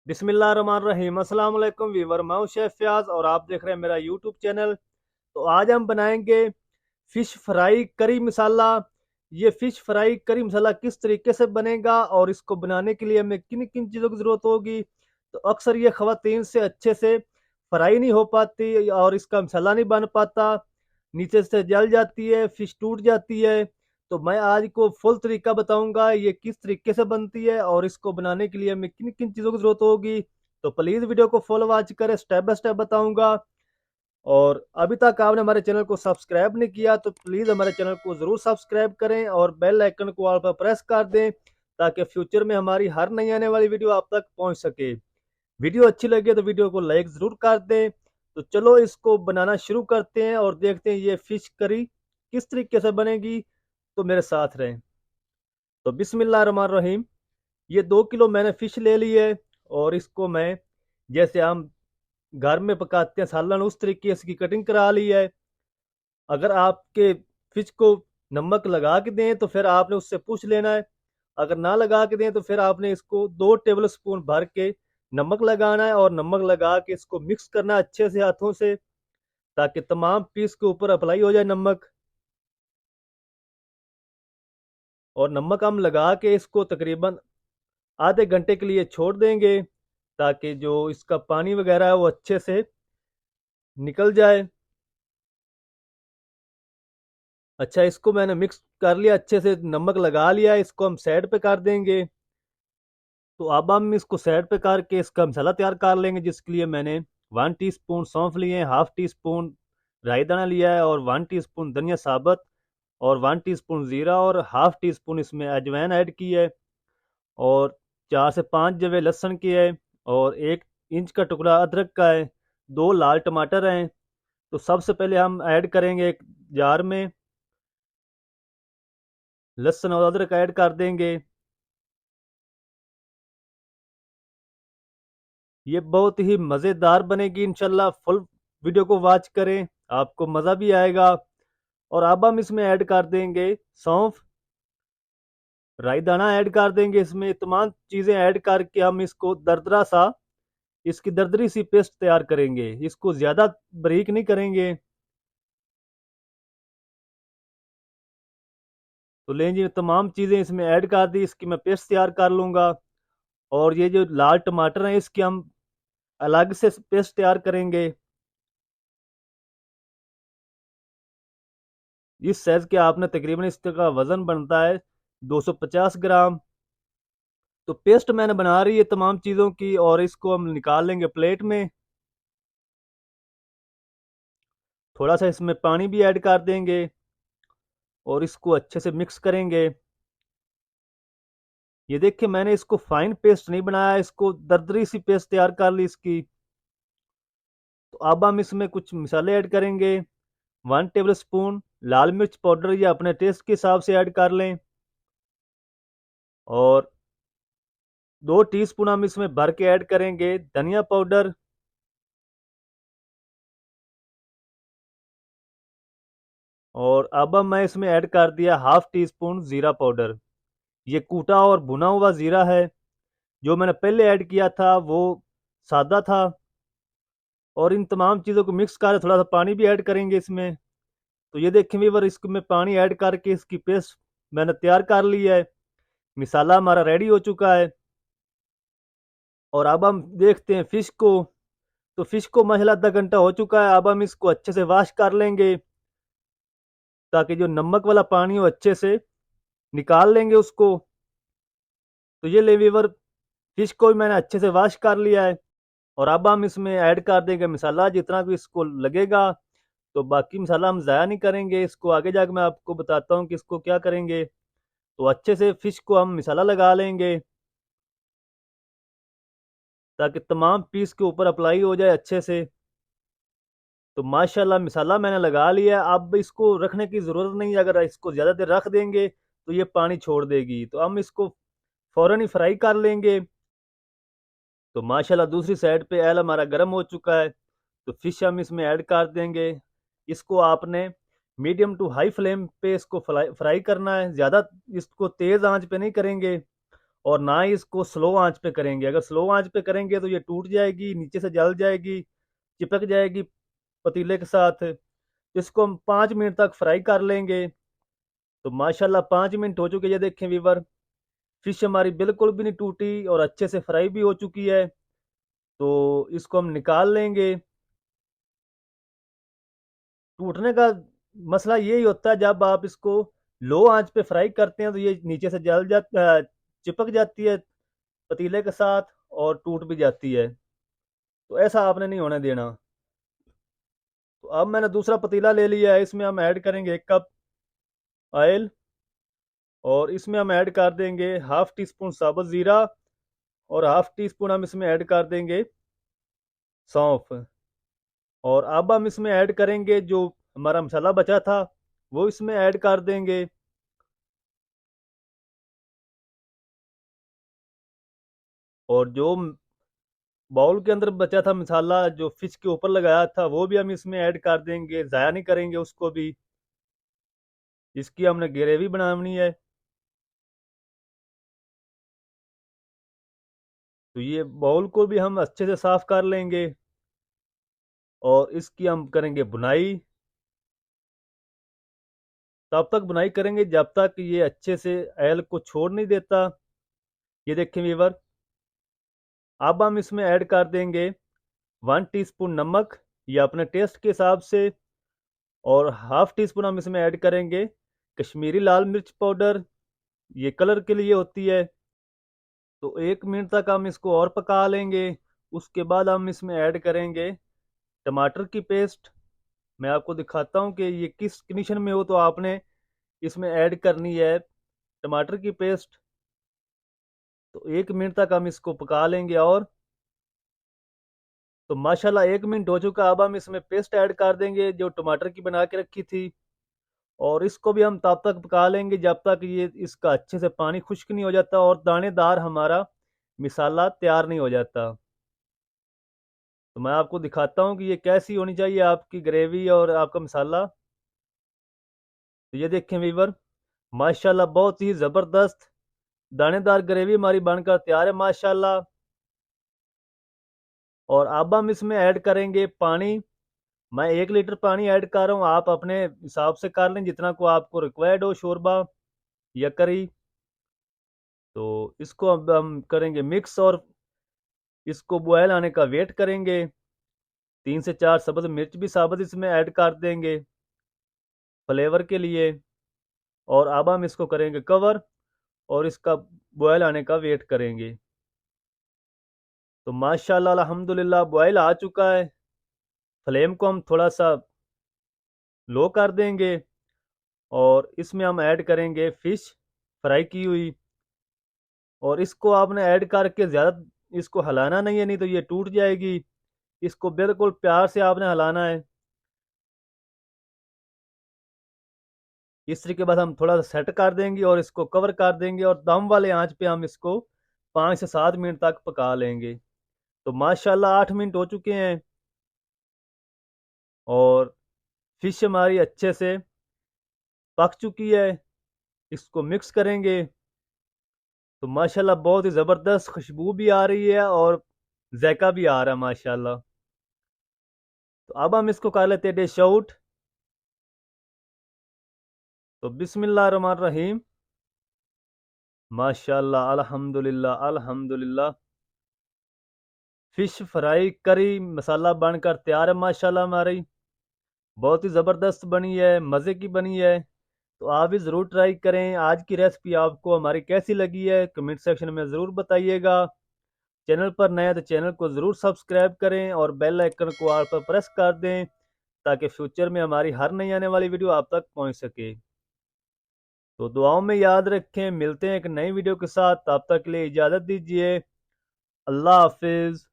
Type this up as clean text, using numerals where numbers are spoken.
बिस्मिल्लाहिर्रहमानिर्रहीम। अस्सलाम वालेकुम वीवर, मैं हूं शेफ फयाज और आप देख रहे हैं मेरा यूट्यूब चैनल। तो आज हम बनाएंगे फिश फ्राई करी मसाला। ये फिश फ्राई करी मसाला किस तरीके से बनेगा और इसको बनाने के लिए हमें किन किन चीज़ों की ज़रूरत होगी। तो अक्सर ये ख़वातीन से अच्छे से फ्राई नहीं हो पाती और इसका मसाला नहीं बन पाता, नीचे से जल जाती है, फिश टूट जाती है। तो मैं आज को फुल तरीका बताऊंगा ये किस तरीके से बनती है और इसको बनाने के लिए हमें किन किन चीज़ों की ज़रूरत होगी। तो प्लीज़ वीडियो को फुल वॉच करें, स्टेप बाय स्टेप बताऊंगा। और अभी तक आपने हमारे चैनल को सब्सक्राइब नहीं किया तो प्लीज़ हमारे चैनल को ज़रूर सब्सक्राइब करें और बेल आइकन को ऑल पर प्रेस कर दें ताकि फ्यूचर में हमारी हर नई आने वाली वीडियो आप तक पहुंच सके। वीडियो अच्छी लगे तो वीडियो को लाइक ज़रूर कर दें। तो चलो इसको बनाना शुरू करते हैं और देखते हैं ये फिश करी किस तरीके से बनेगी। तो मेरे साथ रहें। तो बिस्मिल्लाहिर्रहमानिर्रहीम। ये 2 किलो मैंने फ़िश ले ली है और इसको मैं जैसे हम घर में पकाते हैं सालन उस तरीके से इसकी कटिंग करा ली है। अगर आपके फिश को नमक लगा के दें तो फिर आपने उससे पूछ लेना है। अगर ना लगा के दें तो फिर आपने इसको 2 टेबल स्पून भर के नमक लगाना है और नमक लगा के इसको मिक्स करना है अच्छे से हाथों से ताकि तमाम पीस के ऊपर अप्लाई हो जाए नमक। और नमक हम लगा के इसको तकरीबन आधे घंटे के लिए छोड़ देंगे ताकि जो इसका पानी वगैरह है वो अच्छे से निकल जाए। अच्छा, इसको मैंने मिक्स कर लिया, अच्छे से नमक लगा लिया, इसको हम साइड पे कर देंगे। तो अब हम इसको साइड पे करके इसका मसाला तैयार कर लेंगे जिसके लिए मैंने 1 टीस्पून सौंफ लिए, 1/2 टीस्पून राई दाना लिया है और 1 टीस्पून धनिया साबुत और 1 टीस्पून ज़ीरा और 1/2 टीस्पून इसमें अजवाइन ऐड की है और 4 से 5 जवे लहसुन की है और 1 इंच का टुकड़ा अदरक का है। 2 लाल टमाटर हैं। तो सबसे पहले हम ऐड करेंगे एक जार में लहसुन और अदरक ऐड कर देंगे। ये बहुत ही मज़ेदार बनेगी इंशाल्लाह। फुल वीडियो को वॉच करें, आपको मज़ा भी आएगा। और अब हम इसमें ऐड कर देंगे सौंफ, राई दाना ऐड कर देंगे। इसमें तमाम चीज़ें ऐड करके हम इसको दरदरा सा इसकी दरदरी सी पेस्ट तैयार करेंगे। इसको ज़्यादा बारीक नहीं करेंगे। तो लें जी, तमाम चीज़ें इसमें ऐड कर दी, इसकी मैं पेस्ट तैयार कर लूँगा। और ये जो लाल टमाटर हैं इसकी हम अलग से पेस्ट तैयार करेंगे। इस साइज के आपने तकरीबन इसका वजन बनता है 250 ग्राम। तो पेस्ट मैंने बना रही है तमाम चीज़ों की और इसको हम निकाल लेंगे प्लेट में। थोड़ा सा इसमें पानी भी ऐड कर देंगे और इसको अच्छे से मिक्स करेंगे। ये देखिए, मैंने इसको फाइन पेस्ट नहीं बनाया, इसको दरदरी सी पेस्ट तैयार कर ली इसकी। तो अब हम इसमें कुछ मसाले ऐड करेंगे। 1 टेबल स्पून लाल मिर्च पाउडर, या अपने टेस्ट के हिसाब से ऐड कर लें। और 2 टीस्पून हम इसमें भर के ऐड करेंगे धनिया पाउडर। और अब मैं इसमें ऐड कर दिया 1/2 टीस्पून ज़ीरा पाउडर। ये कूटा और भुना हुआ ज़ीरा है। जो मैंने पहले ऐड किया था वो सादा था। और इन तमाम चीज़ों को मिक्स कर थोड़ा सा पानी भी ऐड करेंगे इसमें। तो ये देखें व्यूअर, इसको मैं पानी ऐड करके इसकी पेस्ट मैंने तैयार कर ली है। मसाला हमारा रेडी हो चुका है। और अब हम देखते हैं फ़िश को। तो फ़िश को माशाल्लाह आधा घंटा हो चुका है। अब हम इसको अच्छे से वॉश कर लेंगे ताकि जो नमक वाला पानी हो अच्छे से निकाल लेंगे उसको। तो ये ले व्यूअर, फ़िश को भी मैंने अच्छे से वॉश कर लिया है। और अब हम इसमें ऐड कर देंगे मसाला जितना भी इसको लगेगा। तो बाकी मसाला हम ज़ाया नहीं करेंगे, इसको आगे जाकर मैं आपको बताता हूँ कि इसको क्या करेंगे। तो अच्छे से फ़िश को हम मसाला लगा लेंगे ताकि तमाम पीस के ऊपर अप्लाई हो जाए अच्छे से। तो माशाल्लाह मसाला मैंने लगा लिया। अब इसको रखने की ज़रूरत नहीं है, अगर इसको ज़्यादा देर रख देंगे तो ये पानी छोड़ देगी। तो हम इसको फ़ौरन ही फ्राई कर लेंगे। तो माशाल्लाह दूसरी साइड पे ऑयल हमारा गर्म हो चुका है। तो फिश हम इसमें ऐड कर देंगे। इसको आपने मीडियम टू हाई फ्लेम पे इसको फ्राई करना है, ज़्यादा इसको तेज़ आंच पे नहीं करेंगे। और ना ही इसको स्लो आंच पे करेंगे। अगर स्लो आंच पे करेंगे तो ये टूट जाएगी, नीचे से जल जाएगी, चिपक जाएगी पतीले के साथ। इसको हम 5 मिनट तक फ्राई कर लेंगे। तो माशाल्लाह 5 मिनट हो चुके, ये देखें वीवर, फिश हमारी बिल्कुल भी नहीं टूटी और अच्छे से फ्राई भी हो चुकी है। तो इसको हम निकाल लेंगे। टूटने का मसला यही होता है, जब आप इसको लो आंच पे फ्राई करते हैं तो ये नीचे से जल जाता, चिपक जाती है पतीले के साथ और टूट भी जाती है। तो ऐसा आपने नहीं होने देना। तो अब मैंने दूसरा पतीला ले लिया है, इसमें हम ऐड करेंगे 1 कप ऑयल और इसमें हम ऐड कर देंगे हाफ टी स्पून साबुत ज़ीरा और हाफ टी स्पून हम इसमें ऐड कर देंगे सौंफ। और अब हम इसमें ऐड करेंगे जो हमारा मसाला बचा था, वो इसमें ऐड कर देंगे। और जो बाउल के अंदर बचा था मसाला जो फिश के ऊपर लगाया था, वो भी हम इसमें ऐड कर देंगे, ज़ाया नहीं करेंगे उसको भी। इसकी हमने ग्रेवी बनानी है। तो ये बाउल को भी हम अच्छे से साफ कर लेंगे और इसकी हम करेंगे बुनाई। तब तक बुनाई करेंगे जब तक ये अच्छे से ऑयल को छोड़ नहीं देता। ये देखें व्यूअर, अब हम इसमें ऐड कर देंगे 1 टीस्पून नमक, या अपने टेस्ट के हिसाब से। और हाफ टी स्पून हम इसमें ऐड करेंगे कश्मीरी लाल मिर्च पाउडर, ये कलर के लिए होती है। तो 1 मिनट तक हम इसको और पका लेंगे। उसके बाद हम इसमें ऐड करेंगे टमाटर की पेस्ट। मैं आपको दिखाता हूँ कि ये किस कंडीशन में हो तो आपने इसमें ऐड करनी है टमाटर की पेस्ट। तो 1 मिनट तक हम इसको पका लेंगे। और तो माशाल्लाह 1 मिनट हो चुका। अब हम इसमें पेस्ट ऐड कर देंगे जो टमाटर की बना के रखी थी। और इसको भी हम तब तक पका लेंगे जब तक ये इसका अच्छे से पानी खुश्क नहीं हो जाता और दानेदार हमारा मिसाला तैयार नहीं हो जाता। तो मैं आपको दिखाता हूँ कि ये कैसी होनी चाहिए आपकी ग्रेवी और आपका मसाला। तो ये देखें वीवर, माशाल्लाह बहुत ही ज़बरदस्त दानेदार ग्रेवी हमारी बनकर तैयार है माशाल्लाह। और अब हम इसमें ऐड करेंगे पानी। मैं 1 लीटर पानी ऐड कर रहा हूँ, आप अपने हिसाब से कर लें जितना को आपको रिक्वायर्ड हो शोरबा या करी। तो इसको अब हम करेंगे मिक्स और इसको बॉयल आने का वेट करेंगे। 3 से 4 सब्ज मिर्च भी साबुत इसमें ऐड कर देंगे फ्लेवर के लिए। और अब हम इसको करेंगे कवर और इसका बॉयल आने का वेट करेंगे। तो माशाल्लाह अल्हम्दुलिल्लाह बॉयल आ चुका है। फ्लेम को हम थोड़ा सा लो कर देंगे और इसमें हम ऐड करेंगे फिश फ्राई की हुई। और इसको आपने ऐड करके ज़्यादा इसको हिलाना नहीं है, नहीं तो ये टूट जाएगी। इसको बिल्कुल प्यार से आपने हिलाना है। इस तरीके बाद हम थोड़ा सा सेट कर देंगे और इसको कवर कर देंगे और दम वाले आंच पे हम इसको 5 से 7 मिनट तक पका लेंगे। तो माशाल्लाह 8 मिनट हो चुके हैं और फिश हमारी अच्छे से पक चुकी है। इसको मिक्स करेंगे। तो माशाल्लाह बहुत ही ज़बरदस्त खुशबू भी आ रही है और जायका भी आ रहा है माशाल्लाह। तो अब हम इसको कर लेते हैं डिश आउट। तो बिस्मिल्लाह रहमान रहीम, माशाल्लाह अल्हम्दुलिल्लाह अल्हम्दुलिल्लाह। फिश फ्राई करी मसाला बनकर तैयार है माशाल्लाह हमारी। बहुत ही ज़बरदस्त बनी है, मज़े की बनी है। तो आप भी ज़रूर ट्राई करें। आज की रेसिपी आपको हमारी कैसी लगी है कमेंट सेक्शन में ज़रूर बताइएगा। चैनल पर नए हैं तो चैनल को ज़रूर सब्सक्राइब करें और बेल आइकन को ऑल पर प्रेस कर दें ताकि फ्यूचर में हमारी हर नई आने वाली वीडियो आप तक पहुंच सके। तो दुआओं में याद रखें, मिलते हैं एक नई वीडियो के साथ। तब तक के लिए इजाज़त दीजिए। अल्लाह हाफिज़।